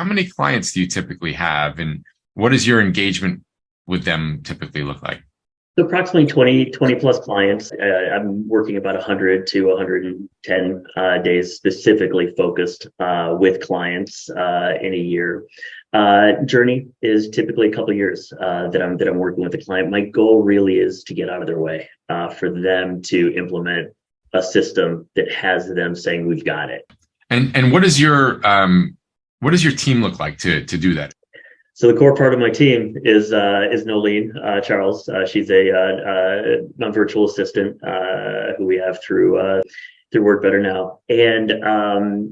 how many clients do you typically have, and what does your engagement with them typically look like? So approximately 20 plus clients. I'm working about 100 to 110 days specifically focused with clients in a year. Journey is typically a couple of years that I'm working with a client. My goal really is to get out of their way, for them to implement a system that has them saying we've got it. And what does your team look like to do that? So the core part of my team is Noleen, Charles. She's a virtual assistant who we have through Work Better Now, and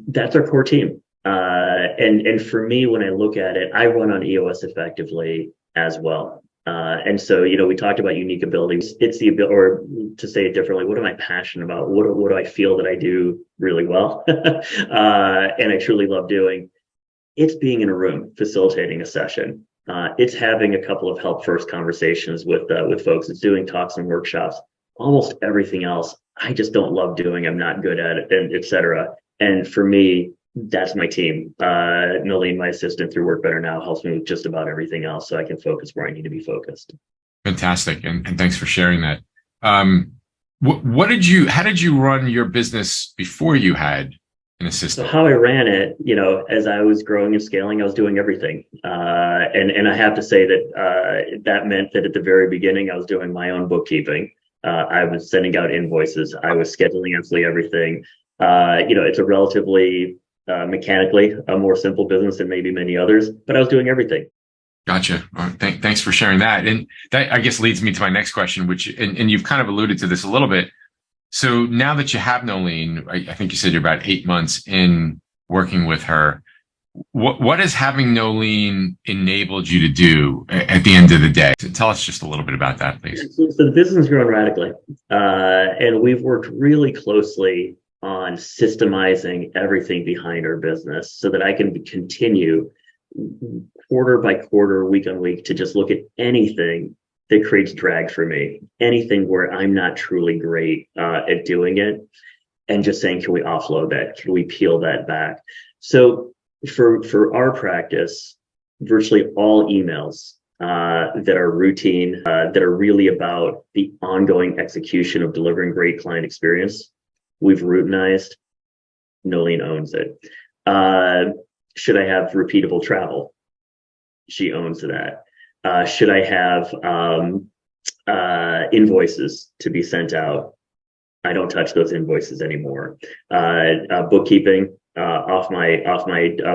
that's our core team. And for me, when I look at it, I run on EOS effectively as well. And so, we talked about unique abilities. It's the ability, or to say it differently, what am I passionate about? What do I feel that I do really well, and I truly love doing? It's being in a room facilitating a session. It's having a couple of help first conversations with folks. It's doing talks and workshops. Almost everything else, I just don't love doing. I'm not good at it, and et cetera. And for me, that's my team. Noleen, my assistant through Work Better Now, helps me with just about everything else, so I can focus where I need to be focused. Fantastic, and thanks for sharing that. How did you run your business before you had an assistant? So how I ran it, as I was growing and scaling, I was doing everything. And I have to say that that meant that at the very beginning, I was doing my own bookkeeping. I was sending out invoices. I was scheduling absolutely everything. It's a relatively mechanically a more simple business than maybe many others, but I was doing everything. Gotcha. Thanks for sharing that. And that, I guess, leads me to my next question, which, and you've kind of alluded to this a little bit. So now that you have Noleen, I think you said you're about 8 months in working with her. What has having Noleen enabled you to do at the end of the day? So tell us just a little bit about that, please. So the business has grown radically, and we've worked really closely on systemizing everything behind our business so that I can continue quarter by quarter, week on week, to just look at anything that creates drag for me, anything where I'm not truly great at doing it, and just saying, can we offload that? Can we peel that back? So for our practice, virtually all emails that are routine, that are really about the ongoing execution of delivering great client experience, we've routinized. Noleen owns it. Should I have repeatable travel? She owns that. Should I have invoices to be sent out? I don't touch those invoices anymore. Bookkeeping off my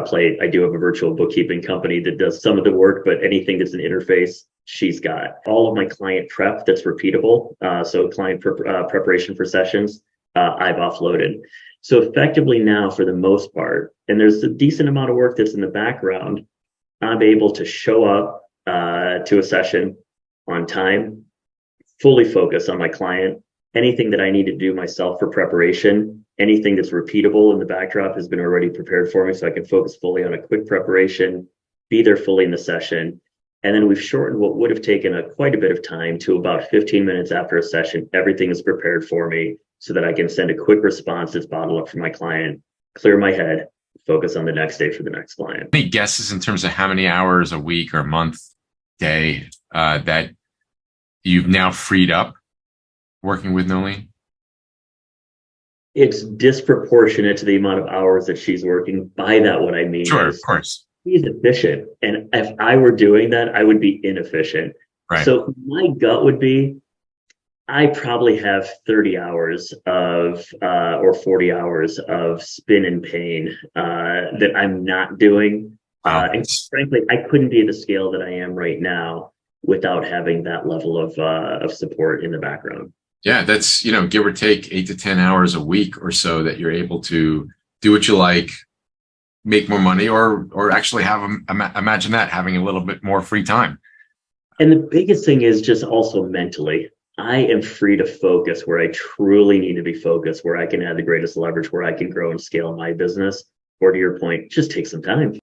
plate. I do have a virtual bookkeeping company that does some of the work, but anything that's an interface, she's got. All of my client prep that's repeatable. So client preparation for sessions, I've offloaded. So effectively now, for the most part, and there's a decent amount of work that's in the background, I'm able to show up to a session on time, fully focus on my client. Anything that I need to do myself for preparation, anything that's repeatable in the backdrop has been already prepared for me, so I can focus fully on a quick preparation, be there fully in the session. And then we've shortened what would have taken quite a bit of time to about 15 minutes after a session. Everything is prepared for me so that I can send a quick response that's bottled up for my client, clear my head, focus on the next day for the next client. Any guesses in terms of how many hours a week or month, day that you've now freed up working with Noleen? It's disproportionate to the amount of hours that she's working. By that, what I mean Sure, is, of course, she's efficient. And if I were doing that, I would be inefficient. Right. So my gut would be, I probably have 30 hours of, or 40 hours of spin and pain that I'm not doing. And frankly, I couldn't be at the scale that I am right now without having that level of support in the background. Yeah, that's, give or take 8 to 10 hours a week or so that you're able to do what you like, make more money, or actually have, imagine that, having a little bit more free time. And the biggest thing is just also mentally, I am free to focus where I truly need to be focused, where I can add the greatest leverage, where I can grow and scale my business. Or to your point, just take some time.